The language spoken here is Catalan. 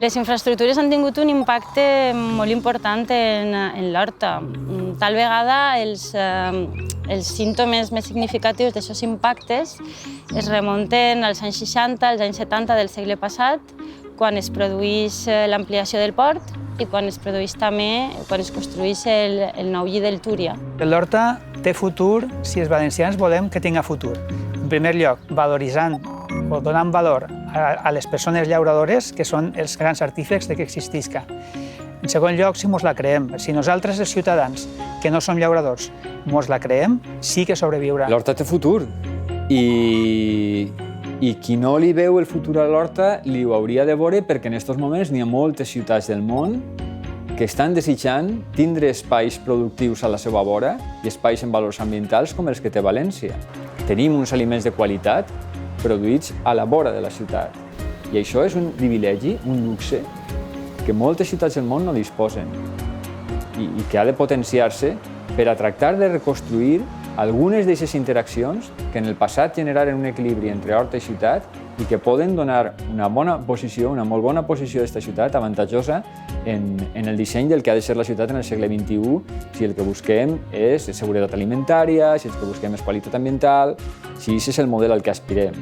Les infraestructures han tingut un impacte molt important en l'horta. Tal vegada els símptomes més significatius d'aquests impactes es remunten als anys 60, als anys 70 del segle passat, quan es produeix l'ampliació del port i quan es produeix també, quan es construeix el nou lli del Túria. L'horta té futur si els valencians volem que tinga futur. En primer lloc, valoritzant o donant valor a les persones llauradores, que són els grans artífecs que existisca. En segon lloc, si mos la creem. Si nosaltres, els ciutadans, que no som llauradors, mos la creem, sí que sobreviurà. L'horta té futur i qui no li veu el futur a l'horta li ho hauria de veure, perquè en aquests moments n'hi ha moltes ciutats del món que estan desitjant tindre espais productius a la seva vora i espais amb valors ambientals com els que té València. Tenim uns aliments de qualitat produïts a la vora de la ciutat. I això és un privilegi, un luxe, que moltes ciutats del món no disposen i que ha de potenciar-se per a tractar de reconstruir algunes d'aquestes interaccions que en el passat generaren un equilibri entre horta i ciutat i que poden donar una bona posició, una molt bona posició d'esta ciutat, avantatjosa en el disseny del que ha de ser la ciutat en el segle XXI, si el que busquem és seguretat alimentària, si el que busquem és qualitat ambiental, si aquest és el model al que aspirem.